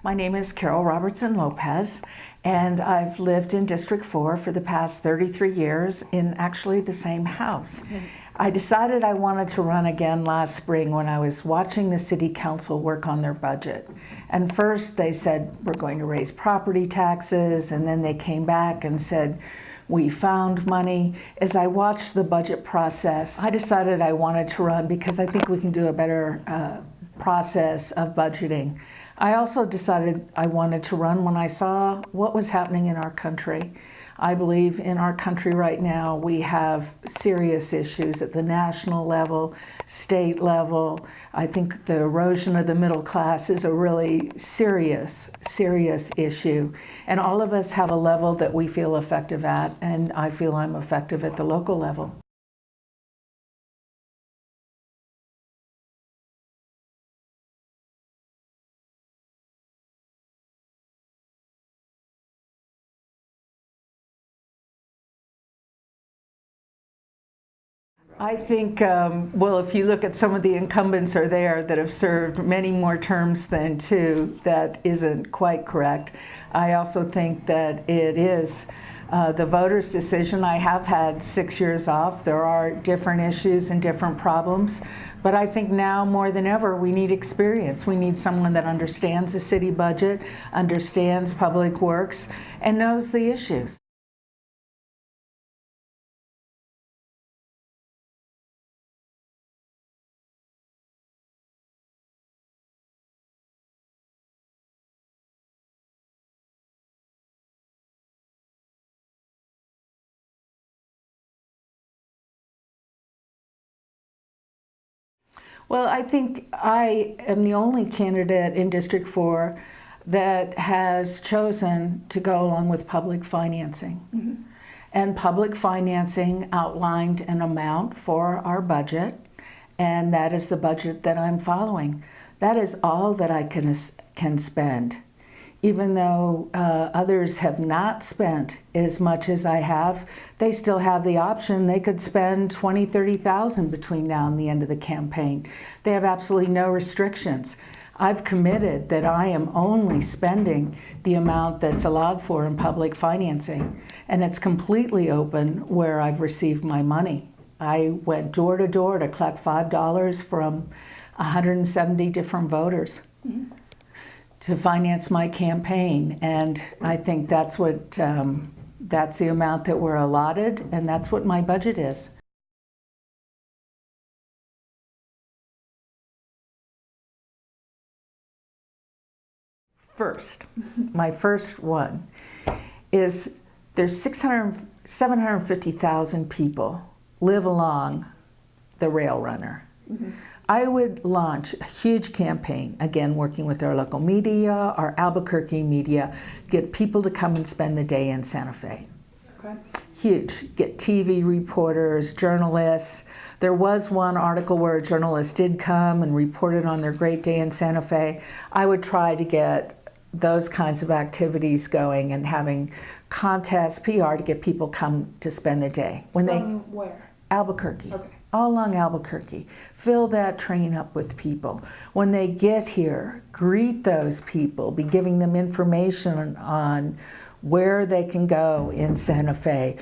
My name is Carol Robertson Lopez, and I've lived in District 4 for the past 33 years in actually the same house. I decided I wanted to run again last spring when I was watching the City Council work on their budget. And first they said, we're going to raise property taxes, and then they came back and said, we found money. As I watched the budget process, I decided I wanted to run because I think we can do a better process of budgeting. I also decided I wanted to run when I saw what was happening in our country. I believe in our country right now we have serious issues at the national level, state level. I think the erosion of the middle class is a really serious issue. And all of us have a level that we feel effective at, and I feel I'm effective at the local level. I think, well, if you look at some of the incumbents are there that have served many more terms than 2, that isn't quite correct. I also think that it is the voters' decision. I have had 6 years off. There are different issues and different problems, but I think now more than ever we need experience. We need someone that understands the city budget, understands public works, and knows the issues. Well, I think I am the only candidate in District 4 that has chosen to go along with public financing. Mm-hmm. And public financing outlined an amount for our budget, and that is the budget that I'm following. That is all that I can spend. Even though others have not spent as much as I have, they still have the option. They could spend $20,000, $30,000 between now and the end of the campaign. They have absolutely no restrictions. I've committed that I am only spending the amount that's allowed for in public financing, and it's completely open where I've received my money. I went door to door to collect $5 from 170 different voters. Mm-hmm. To finance my campaign, and I think that's what that's the amount that we're allotted, and that's what my budget is. First, my first one is there's 750,000 people live along the Rail Runner. Mm-hmm. I would launch a huge campaign, again, working with our local media, our Albuquerque media, get people to come and spend the day in Santa Fe. Okay. Huge. Get TV reporters, journalists. There was one article where a journalist did come and reported on their great day in Santa Fe. I would try to get those kinds of activities going and having contests, PR, to get people come to spend the day. Where? Albuquerque. Okay. All along Albuquerque. Fill that train up with people. When they get here, greet those people, be giving them information on where they can go in Santa Fe.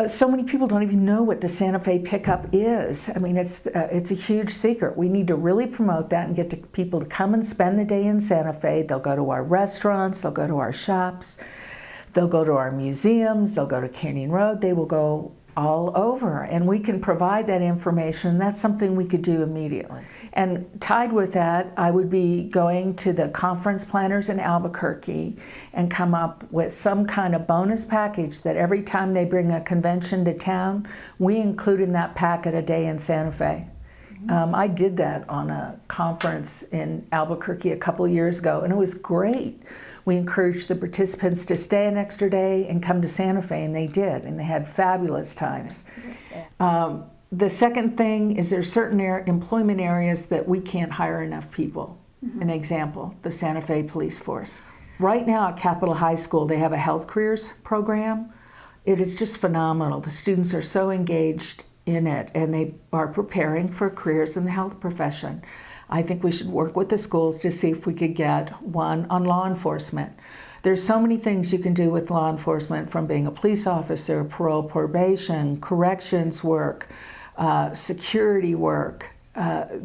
So many people don't even know what the Santa Fe pickup is. I mean, it's a huge secret. We need to really promote that and get people to come and spend the day in Santa Fe. They'll go to our restaurants, they'll go to our shops, they'll go to our museums, they'll go to Canyon Road, they will go all over, and we can provide that information. That's something we could do immediately. And tied with that, I would be going to the conference planners in Albuquerque and come up with some kind of bonus package that every time they bring a convention to town, we include in that packet a day in Santa Fe. I did that on a conference in Albuquerque a couple years ago, and it was great. We encouraged the participants to stay an extra day and come to Santa Fe, and they did, and they had fabulous times. The second thing is there's certain employment areas that we can't hire enough people. Mm-hmm. An example, the Santa Fe Police Force. Right now at Capitol High School, they have a health careers program. It is just phenomenal. The students are so engaged in it, and they are preparing for careers in the health profession. I think we should work with the schools to see if we could get one on law enforcement. There's so many things you can do with law enforcement, from being a police officer, parole, probation, corrections work, security work,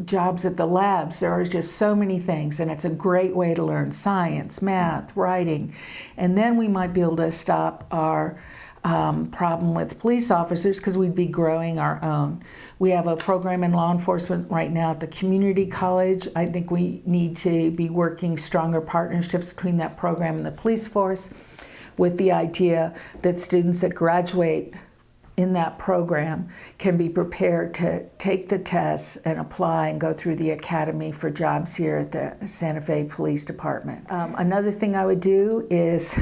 jobs at the labs. There are just so many things, and it's a great way to learn science, math, writing. And then we might be able to stop our problem with police officers, because we'd be growing our own. We have a program in law enforcement right now at the community college. I think we need to be working stronger partnerships between that program and the police force, with the idea that students that graduate in that program can be prepared to take the tests and apply and go through the academy for jobs here at the Santa Fe Police Department. Another thing I would do is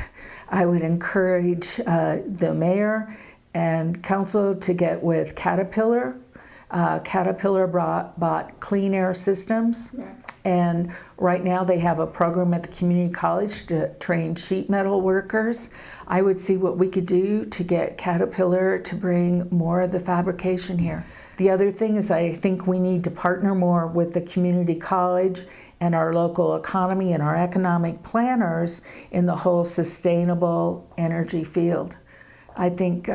I would encourage the mayor and council to get with Caterpillar. Caterpillar bought Clean Air Systems. And right now they have a program at the community college to train sheet metal workers. I would see what we could do to get Caterpillar to bring more of the fabrication here. The other thing is, I think we need to partner more with the community college and our local economy and our economic planners in the whole sustainable energy field. I think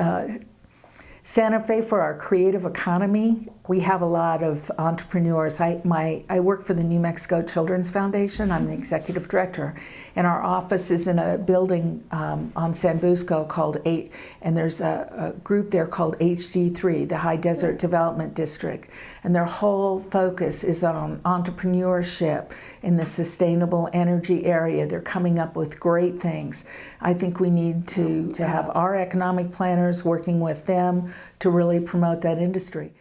Santa Fe, for our creative economy, we have a lot of entrepreneurs. I work for the New Mexico Children's Foundation. I'm the executive director, and our office is in a building on San Busco called and there's a group there called HD3, the High Desert Development District, and their whole focus is on entrepreneurship in the sustainable energy area. They're coming up with great things. I think we need to have our economic planners working with them to really promote that industry.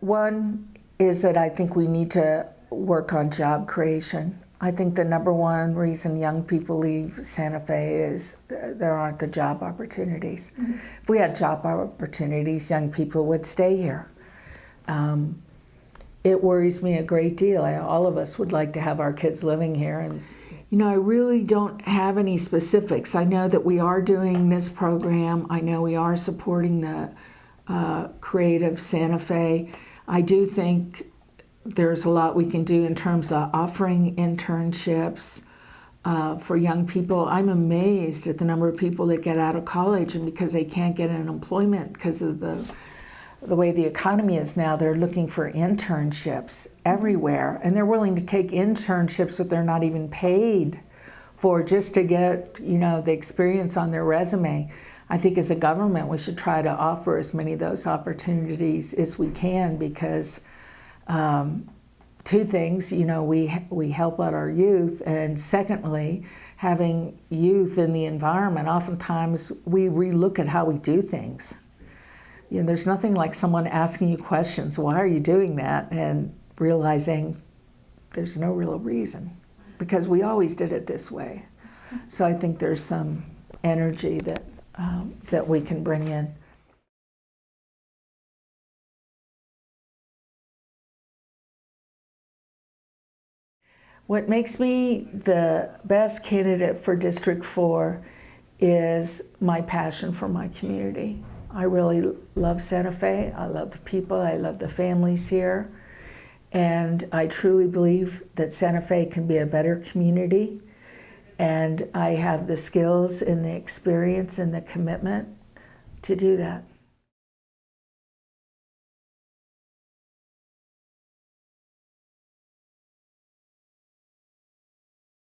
One is that I think we need to work on job creation. I think the number one reason young people leave Santa Fe is there aren't the job opportunities. Mm-hmm. If we had job opportunities, young people would stay here. It worries me a great deal. All of us would like to have our kids living here. And I really don't have any specifics. I know that we are doing this program. I know we are supporting the Creative Santa Fe. I do think there's a lot we can do in terms of offering internships for young people. I'm amazed at the number of people that get out of college, and because they can't get an employment because of the way the economy is now, they're looking for internships everywhere, and they're willing to take internships that they're not even paid for, just to get the experience on their resume. I think as a government we should try to offer as many of those opportunities as we can, because two things, we help out our youth, and secondly, having youth in the environment, oftentimes we relook at how we do things. There's nothing like someone asking you questions, why are you doing that, and realizing there's no real reason, because we always did it this way. So I think there's some energy that we can bring in. What makes me the best candidate for District 4 is my passion for my community. I really love Santa Fe. I love the people. I love the families here. And I truly believe that Santa Fe can be a better community. And I have the skills and the experience and the commitment to do that.